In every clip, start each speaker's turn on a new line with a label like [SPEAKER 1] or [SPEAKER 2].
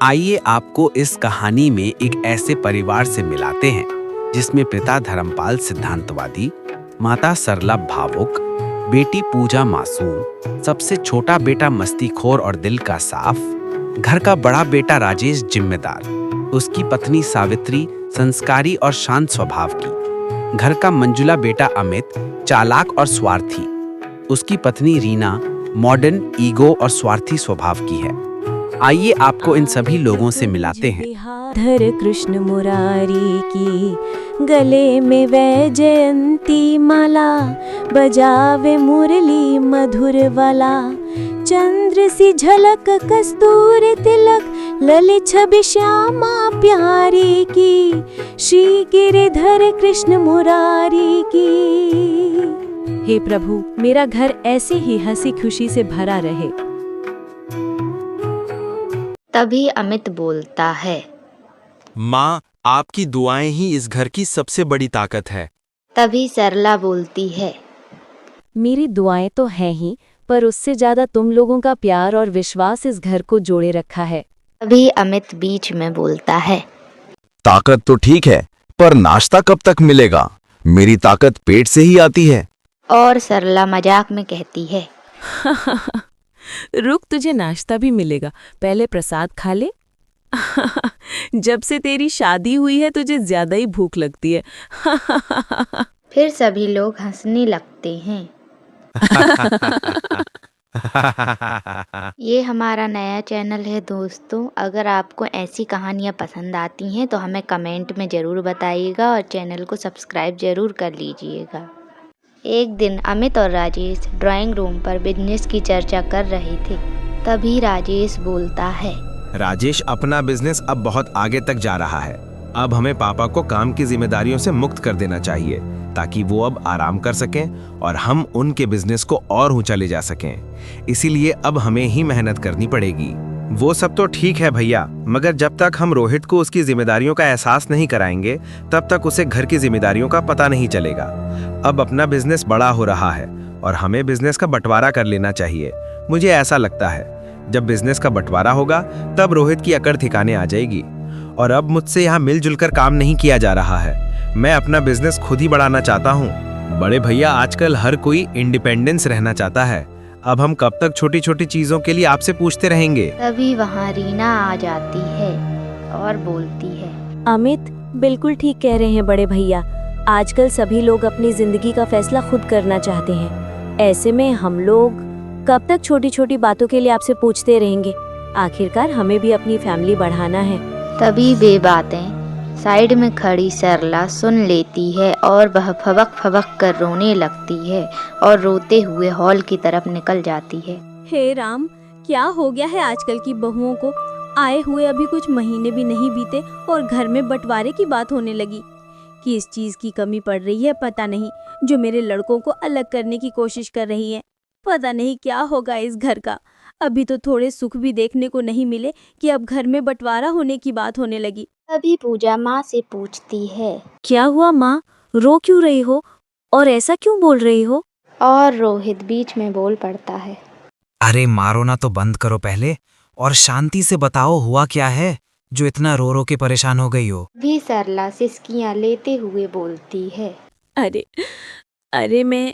[SPEAKER 1] आइए आपको इस कहानी में एक ऐसे परिवार से मिलाते हैं जिसमें पिता धर्मपाल सिद्धांतवादी, माता सरला भावुक, बेटी पूजा मासूम, सबसे छोटा बेटा मस्तीखोर और दिल का साफ, घर का बड़ा बेटा राजेश जिम्मेदार, उसकी पत्नी सावित्री संस्कारी और शांत स्वभाव की, घर का मंजुला बेटा अमित चालाक और स्वार्थी, उसकी पत्नी रीना मॉडर्न, ईगो और स्वार्थी स्वभाव की है। आइए आपको इन सभी लोगों से मिलाते हैं।
[SPEAKER 2] धर कृष्ण मुरारी की गले में वैजयंती माला, बजावे मुरली मधुर वाला, चंद्र सी झलक कस्तूर तिलक, ललित छवि श्यामा प्यारी की, श्री गिरिधर कृष्ण मुरारी की। हे प्रभु, मेरा घर ऐसे ही हंसी खुशी से भरा रहे।
[SPEAKER 3] तभी अमित बोलता है,
[SPEAKER 4] माँ, आपकी दुआएं ही इस घर की सबसे बड़ी ताकत है।
[SPEAKER 3] तभी सरला बोलती है,
[SPEAKER 2] मेरी दुआएं तो हैं ही, पर उससे ज्यादा तुम लोगों का प्यार और विश्वास इस घर को जोड़े रखा है।
[SPEAKER 3] तभी अमित बीच में बोलता है,
[SPEAKER 5] ताकत तो ठीक है, पर नाश्ता कब तक मिलेगा? मेरी ताकत पेट से ही आती है।
[SPEAKER 3] और सरला मजाक में कहती है,
[SPEAKER 2] रुक, तुझे नाश्ता भी मिलेगा, पहले प्रसाद खा ले। जब से तेरी शादी हुई है तुझे ज्यादा ही भूख लगती है।
[SPEAKER 3] फिर सभी लोग हंसने लगते हैं। ये हमारा नया चैनल है दोस्तों, अगर आपको ऐसी कहानियाँ पसंद आती हैं तो हमें कमेंट में ज़रूर बताइएगा और चैनल को सब्सक्राइब ज़रूर कर लीजिएगा। एक दिन अमित और राजेश ड्राइंग रूम पर बिजनेस की चर्चा कर रहे थे। तभी राजेश बोलता है,
[SPEAKER 4] राजेश, अपना बिजनेस अब बहुत आगे तक जा रहा है। अब हमें पापा को काम की जिम्मेदारियों से मुक्त कर देना चाहिए ताकि वो अब आराम कर सकें और हम उनके बिजनेस को और ऊंचा ले जा सकें। इसीलिए अब हमें ही मेहनत करनी पड़ेगी। वो सब तो ठीक है भैया, मगर जब तक हम रोहित को उसकी जिम्मेदारियों का एहसास नहीं कराएंगे तब तक उसे घर की जिम्मेदारियों का पता नहीं चलेगा। अब अपना बिजनेस बड़ा हो रहा है और हमें बिजनेस का बंटवारा कर लेना चाहिए। मुझे ऐसा लगता है जब बिजनेस का बंटवारा होगा तब रोहित की अकड़ ठिकाने आ जाएगी। और अब मुझसे यहाँ मिलजुल कर काम नहीं किया जा रहा है। मैं अपना बिजनेस खुद ही बढ़ाना चाहता हूँ। बड़े भैया, आजकल हर कोई इंडिपेंडेंस रहना चाहता है। अब हम कब तक छोटी छोटी चीजों के लिए आपसे पूछते रहेंगे?
[SPEAKER 3] तभी वहाँ रीना आ जाती है और बोलती है,
[SPEAKER 2] अमित बिल्कुल ठीक कह रहे हैं बड़े भैया, आजकल सभी लोग अपनी जिंदगी का फैसला खुद करना चाहते हैं। ऐसे में हम लोग कब तक छोटी छोटी बातों के लिए आपसे पूछते रहेंगे? आखिरकार हमें भी अपनी फैमिली बढ़ाना है।
[SPEAKER 3] तभी वे बातें साइड में खड़ी सरला सुन लेती है और वह फबक फबक कर रोने लगती है और रोते हुए हॉल की तरफ निकल जाती है।
[SPEAKER 2] हे राम, क्या हो गया है आजकल की बहुओं को? आए हुए अभी कुछ महीने भी नहीं बीते और घर में बंटवारे की बात होने लगी। किस चीज की कमी पड़ रही है पता नहीं, जो मेरे लड़कों को अलग करने की कोशिश कर रही है। पता नहीं क्या होगा इस घर का। अभी तो थोड़े सुख भी देखने को नहीं मिले कि अब घर में बंटवारा होने की बात होने लगी।
[SPEAKER 3] तभी पूजा माँ से पूछती है,
[SPEAKER 2] क्या हुआ माँ, रो क्यों रही हो और ऐसा क्यों बोल रही हो?
[SPEAKER 3] और रोहित बीच में बोल पड़ता है,
[SPEAKER 6] अरे मारो ना तो बंद करो पहले और शांति से बताओ हुआ क्या है जो इतना रो रो के परेशान हो गई हो।
[SPEAKER 3] भी सरला सिसकियाँ लेते हुए बोलती है,
[SPEAKER 2] अरे मैं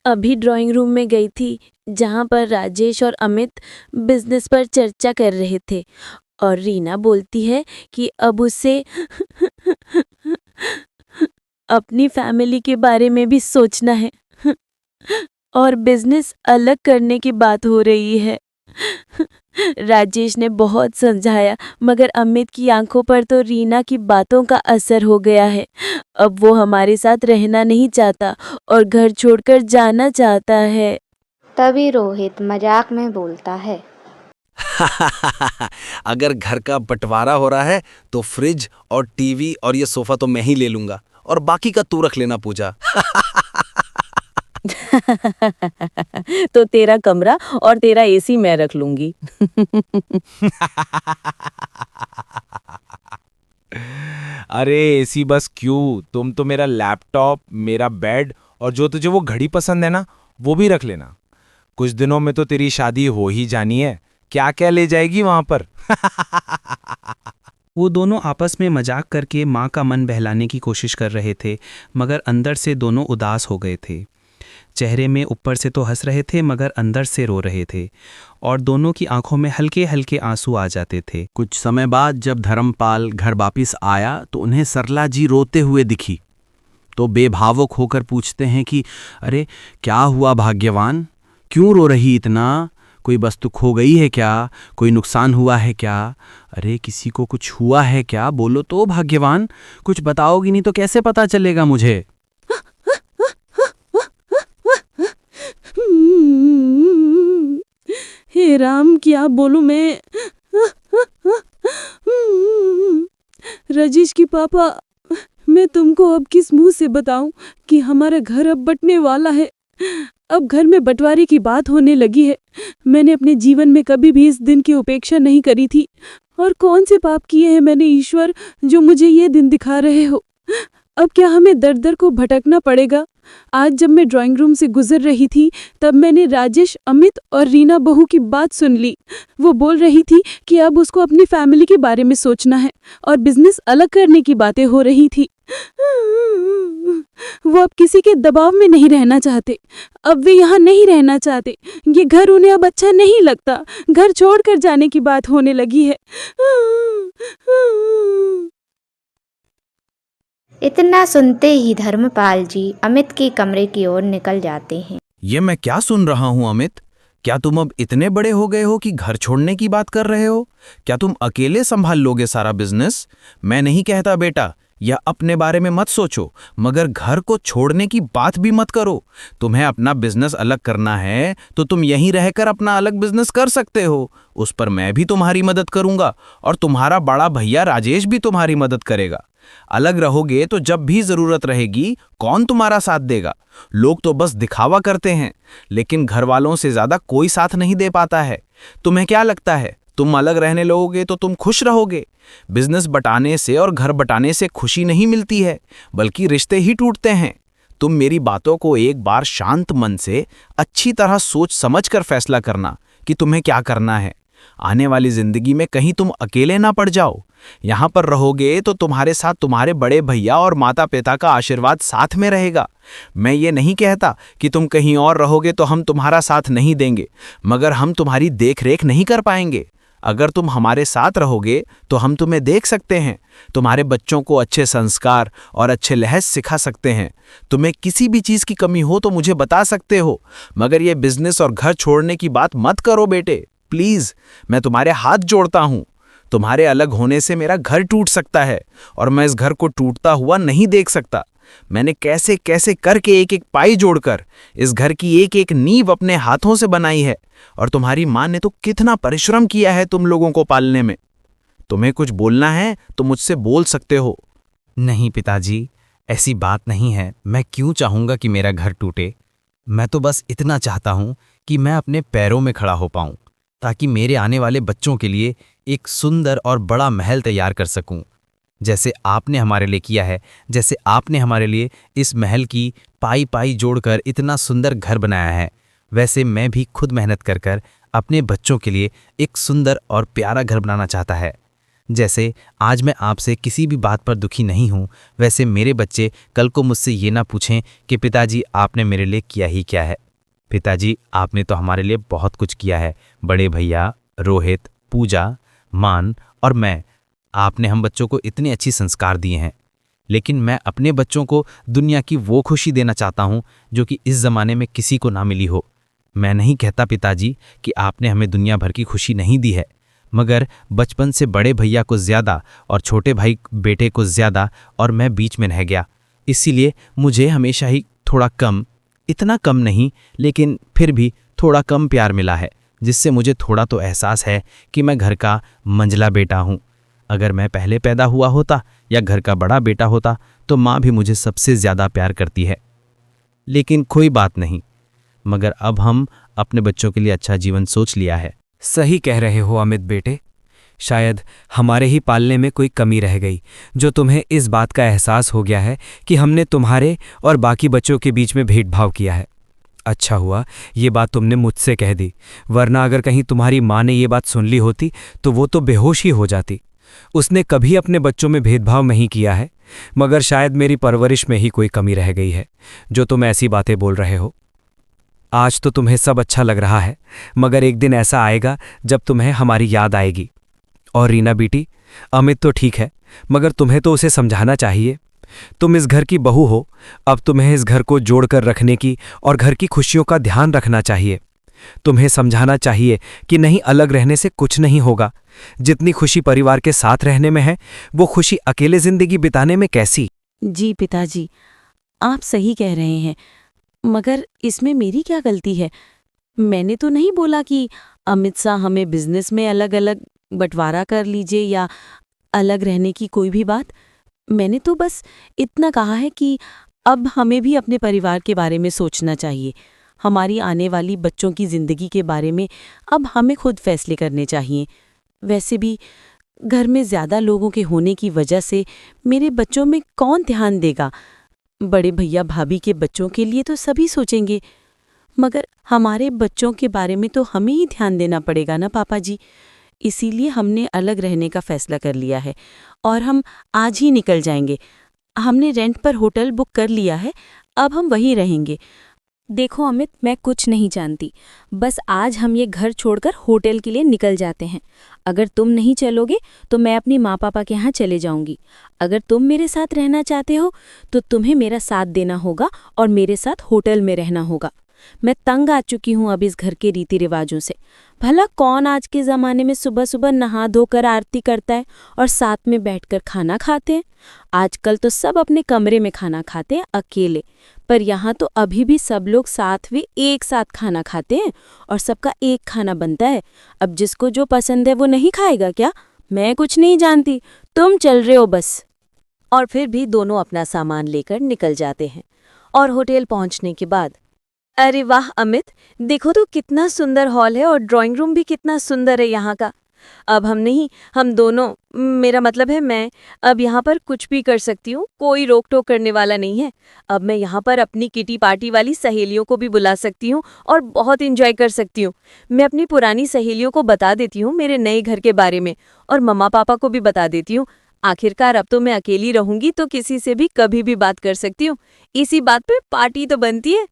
[SPEAKER 2] अभी ड्राइंग रूम में गई थी जहाँ पर राजेश और अमित बिजनेस पर चर्चा कर रहे थे और रीना बोलती है कि अब उसे अपनी फैमिली के बारे में भी सोचना है और बिजनेस अलग करने की बात हो रही है। राजेश ने बहुत समझाया मगर अमित की आंखों पर तो रीना की बातों का असर हो गया है। अब वो हमारे साथ रहना नहीं चाहता और घर छोड़कर जाना चाहता है।
[SPEAKER 3] तभी रोहित मजाक में बोलता है,
[SPEAKER 4] अगर घर का बंटवारा हो रहा है तो फ्रिज और टीवी और ये सोफा तो मैं ही ले लूंगा और बाकी का तू रख लेना पूजा।
[SPEAKER 2] तो तेरा कमरा और तेरा एसी मैं रख लूंगी।
[SPEAKER 4] अरे एसी बस क्यों, तुम तो मेरा लैपटॉप, मेरा बेड और जो तुझे वो घड़ी पसंद है ना वो भी रख लेना। कुछ दिनों में तो तेरी शादी हो ही जानी है, क्या क्या ले जाएगी वहां पर?
[SPEAKER 7] वो दोनों आपस में मजाक करके माँ का मन बहलाने की कोशिश कर रहे थे, मगर अंदर से दोनों उदास हो गए थे। चेहरे में ऊपर से तो हंस रहे थे मगर अंदर से रो रहे थे, और दोनों की आंखों में हल्के हल्के आंसू आ जाते थे।
[SPEAKER 1] कुछ समय बाद जब धर्मपाल घर वापिस आया तो उन्हें सरला जी रोते हुए दिखी। तो बेभावुक होकर पूछते हैं कि अरे क्या हुआ भाग्यवान, क्यों रो रही इतना? कोई वस्तु खो गई है क्या? कोई नुकसान हुआ है क्या? अरे किसी को कुछ हुआ है क्या? बोलो तो भाग्यवान, कुछ बताओगी नहीं तो कैसे पता चलेगा मुझे?
[SPEAKER 2] हे राम, क्या बोलूं मैं? रजीश की पापा, मैं तुमको अब किस मुंह से बताऊं कि हमारा घर अब बंटने वाला है। अब घर में बंटवारे की बात होने लगी है। मैंने अपने जीवन में कभी भी इस दिन की उपेक्षा नहीं करी थी, और कौन से पाप किए हैं मैंने ईश्वर, जो मुझे ये दिन दिखा रहे हो। अब क्या हमें दर दर को भटकना पड़ेगा? आज जब मैं ड्राइंग रूम से गुजर रही थी तब मैंने राजेश, अमित और रीना बहू की बात सुन ली। वो बोल रही थी कि अब उसको अपनी फैमिली के बारे में सोचना है और बिजनेस अलग करने की बातें हो रही थी। वो अब किसी के दबाव में नहीं रहना चाहते। अब वे यहाँ नहीं रहना चाहते। ये घर उन्हें अब अच्छा नहीं लगता। घर छोड़कर जाने की बात होने लगी है।
[SPEAKER 3] इतना सुनते ही धर्मपाल जी अमित के कमरे की ओर निकल जाते हैं।
[SPEAKER 4] ये मैं क्या सुन रहा हूं अमित? क्या तुम अब इतने बड़े हो गए हो कि घर छोड़ने की बात कर रहे हो? क्या तुम अकेले संभाल लोगे सारा बिजनेस? मैं नहीं कहता बेटा, या अपने बारे में मत सोचो, मगर घर को छोड़ने की बात भी मत करो। तुम्हें अपना बिजनेस अलग करना है तो तुम यहीं रहकर अपना अलग बिजनेस कर सकते हो। उस पर मैं भी तुम्हारी मदद करूंगा और तुम्हारा बड़ा भैया राजेश भी तुम्हारी मदद करेगा। अलग रहोगे तो जब भी जरूरत रहेगी कौन तुम्हारा साथ देगा? लोग तो बस दिखावा करते हैं, लेकिन घर वालों से ज्यादा कोई साथ नहीं दे पाता है। तुम्हें क्या लगता है तुम अलग रहने लगोगे तो तुम खुश रहोगे? बिजनेस बटाने से और घर बटाने से खुशी नहीं मिलती है, बल्कि रिश्ते ही टूटते हैं। तुम मेरी बातों को एक बार शांत मन से अच्छी तरह सोच समझ कर फैसला करना कि तुम्हें क्या करना है। आने वाली जिंदगी में कहीं तुम अकेले ना पड़ जाओ। यहाँ पर रहोगे तो तुम्हारे साथ तुम्हारे बड़े भैया और माता पिता का आशीर्वाद साथ में रहेगा। मैं ये नहीं कहता कि तुम कहीं और रहोगे तो हम तुम्हारा साथ नहीं देंगे, मगर हम तुम्हारी देखरेख नहीं कर पाएंगे। अगर तुम हमारे साथ रहोगे तो हम तुम्हें देख सकते हैं, तुम्हारे बच्चों को अच्छे संस्कार और अच्छे लहज सिखा सकते हैं। तुम्हें किसी भी चीज़ की कमी हो तो मुझे बता सकते हो, मगर ये बिजनेस और घर छोड़ने की बात मत करो बेटे, प्लीज़। मैं तुम्हारे हाथ जोड़ता हूँ। तुम्हारे अलग होने से मेरा घर टूट सकता है और मैं इस घर को टूटता हुआ नहीं देख सकता। मैंने कैसे कैसे करके एक एक पाई जोड़कर इस घर की एक एक नींव अपने हाथों से बनाई है, और तुम्हारी माँ ने तो कितना परिश्रम किया है तुम लोगों को पालने में। तुम्हें कुछ बोलना है तो मुझसे बोल सकते हो।
[SPEAKER 6] नहीं पिताजी, ऐसी बात नहीं है। मैं क्यों चाहूँगा कि मेरा घर टूटे? मैं तो बस इतना चाहता हूँ कि मैं अपने पैरों में खड़ा हो पाऊँ, ताकि मेरे आने वाले बच्चों के लिए एक सुंदर और बड़ा महल तैयार कर सकूं। जैसे आपने हमारे लिए किया है, जैसे आपने हमारे लिए इस महल की पाई पाई जोड़कर इतना सुंदर घर बनाया है, वैसे मैं भी खुद मेहनत कर कर अपने बच्चों के लिए एक सुंदर और प्यारा घर बनाना चाहता है। जैसे आज मैं आपसे किसी भी बात पर दुखी नहीं हूँ, वैसे मेरे बच्चे कल को मुझसे ये ना पूछें कि पिताजी आपने मेरे लिए किया ही क्या है। पिताजी आपने तो हमारे लिए बहुत कुछ किया है, बड़े भैया, रोहित, पूजा, मान और मैं। आपने हम बच्चों को इतने अच्छी संस्कार दिए हैं, लेकिन मैं अपने बच्चों को दुनिया की वो खुशी देना चाहता हूँ जो कि इस ज़माने में किसी को ना मिली हो। मैं नहीं कहता पिताजी कि आपने हमें दुनिया भर की खुशी नहीं दी है, मगर बचपन से बड़े भैया को ज़्यादा और छोटे भाई बेटे को ज़्यादा और मैं बीच में रह गया, इसीलिए मुझे हमेशा ही थोड़ा कम, इतना कम नहीं लेकिन फिर भी थोड़ा कम प्यार मिला है, जिससे मुझे थोड़ा तो एहसास है कि मैं घर का मंझला बेटा हूँ। अगर मैं पहले पैदा हुआ होता या घर का बड़ा बेटा होता तो माँ भी मुझे सबसे ज़्यादा प्यार करती है। लेकिन कोई बात नहीं, मगर अब हम अपने बच्चों के लिए अच्छा जीवन सोच लिया है।
[SPEAKER 7] सही कह रहे हो अमित बेटे, शायद हमारे ही पालने में कोई कमी रह गई, जो तुम्हें इस बात का एहसास हो गया है कि हमने तुम्हारे और बाकी बच्चों के बीच में भेदभाव किया है।
[SPEAKER 6] अच्छा हुआ ये बात तुमने मुझसे कह दी, वरना अगर कहीं तुम्हारी माँ ने ये बात सुन ली होती तो वो तो बेहोश ही हो जाती। उसने कभी अपने बच्चों में भेदभाव नहीं किया है, मगर शायद मेरी परवरिश में ही कोई कमी रह गई है जो तुम ऐसी बातें बोल रहे हो। आज तो तुम्हें सब अच्छा लग रहा है, मगर एक दिन ऐसा आएगा जब तुम्हें हमारी याद आएगी। और रीना बेटी, अमित तो ठीक है, मगर तुम्हें तो उसे समझाना चाहिए। तुम इस घर की बहू हो, अब तुम्हें इस घर को जोड़कर रखने की और घर की खुशियों का ध्यान रखना चाहिए। तुम्हें समझाना चाहिए कि नहीं, अलग रहने से कुछ नहीं होगा। जितनी खुशी परिवार के साथ रहने में है, वो खुशी अकेले जिंदगी बिताने में कैसी।
[SPEAKER 2] जी पिताजी, आप सही कह रहे हैं, मगर इसमें मेरी क्या गलती है? मैंने तो नहीं बोला कि अमित सा हमें बिजनेस में अलग अलग बंटवारा कर लीजिए या अलग रहने की कोई भी बात। मैंने तो बस इतना कहा है कि अब हमें भी अपने परिवार के बारे में सोचना चाहिए। हमारी आने वाली बच्चों की ज़िंदगी के बारे में अब हमें खुद फैसले करने चाहिए। वैसे भी घर में ज़्यादा लोगों के होने की वजह से मेरे बच्चों में कौन ध्यान देगा? बड़े भैया भाभी के बच्चों के लिए तो सभी सोचेंगे, मगर हमारे बच्चों के बारे में तो हमें ही ध्यान देना पड़ेगा ना पापा जी। इसीलिए हमने अलग रहने का फैसला कर लिया है और हम आज ही निकल जाएंगे। हमने रेंट पर होटल बुक कर लिया है, अब हम वहीं रहेंगे।
[SPEAKER 8] देखो अमित, मैं कुछ नहीं जानती, बस आज हम ये घर छोड़कर होटल के लिए निकल जाते हैं। अगर तुम नहीं चलोगे तो मैं अपनी माँ पापा के यहाँ चले जाऊंगी। अगर तुम मेरे साथ रहना चाहते हो तो तुम्हें मेरा साथ देना होगा और मेरे साथ होटल में रहना होगा। मैं तंग आ चुकी हूँ अब इस घर के रीति रिवाजों से। भला कौन आज के ज़माने में सुबह सुबह नहा धोकर आरती करता है और साथ में बैठकर खाना खाते हैं? आजकल तो सब अपने कमरे में खाना खाते हैं अकेले, पर यहाँ तो अभी भी सब लोग साथ में एक साथ खाना खाते हैं और सबका एक खाना बनता है। अब जिसको जो पसंद है वो नहीं खाएगा क्या? मैं कुछ नहीं जानती, तुम चल रहे हो बस।
[SPEAKER 2] और फिर भी दोनों अपना सामान लेकर निकल जाते हैं। और होटल पहुंचने के बाद, अरे वाह अमित, देखो तो कितना सुंदर हॉल है और ड्राइंग रूम भी कितना सुंदर है यहाँ का। अब हम दोनों, मेरा मतलब है मैं, अब यहाँ पर कुछ भी कर सकती हूँ, कोई रोक टोक करने वाला नहीं है। अब मैं यहाँ पर अपनी किटी पार्टी वाली सहेलियों को भी बुला सकती हूँ और बहुत एंजॉय कर सकती हूँ। मैं अपनी पुरानी सहेलियों को बता देती हूँ मेरे नए घर के बारे में और मम्मा पापा को भी बता देती हूँ। आखिरकार अब तो मैं अकेली रहूंगी तो किसी से भी कभी भी बात कर सकती हूँ। इसी बात पे पार्टी तो बनती है।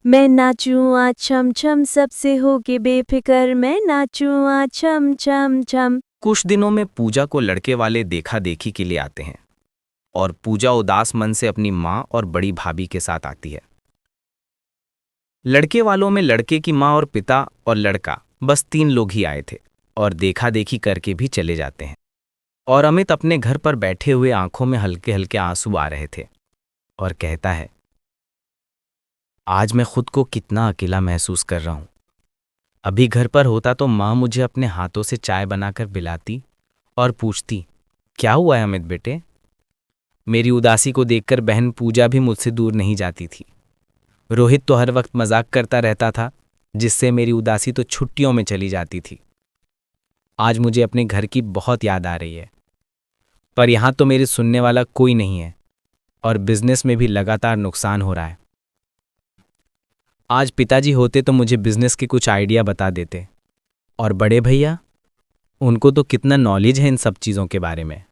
[SPEAKER 2] मैं नाचूं आ छम छम, सबसे होके बेफिक्र मैं नाचूं आ छम छम छम।
[SPEAKER 6] कुछ दिनों में पूजा को लड़के वाले देखा देखी के लिए आते हैं और पूजा उदास मन से अपनी माँ और बड़ी भाभी के साथ आती है। लड़के वालों में लड़के की माँ और पिता और लड़का, बस 3 लोग ही आए थे और देखा देखी करके भी चले जाते हैं। और अमित अपने घर पर बैठे हुए आंखों में हल्के हल्के आंसू आ रहे थे और कहता है, आज मैं खुद को कितना अकेला महसूस कर रहा हूं। अभी घर पर होता तो माँ मुझे अपने हाथों से चाय बनाकर पिलाती और पूछती, क्या हुआ है अमित बेटे? मेरी उदासी को देखकर बहन पूजा भी मुझसे दूर नहीं जाती थी। रोहित तो हर वक्त मजाक करता रहता था, जिससे मेरी उदासी तो छुट्टियों में चली जाती थी। आज मुझे अपने घर की बहुत याद आ रही है, पर यहाँ तो मेरे सुनने वाला कोई नहीं है और बिजनेस में भी लगातार नुकसान हो रहा है। आज पिताजी होते तो मुझे बिजनेस के कुछ आइडिया बता देते, और बड़े भैया, उनको तो कितना नॉलेज है इन सब चीज़ों के बारे में।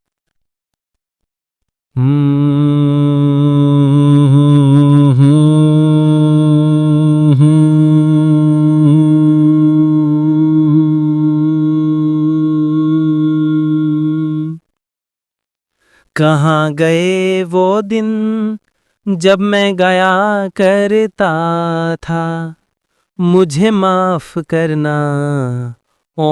[SPEAKER 6] कहाँ गए वो दिन जब मैं गया करता था, मुझे माफ करना ओ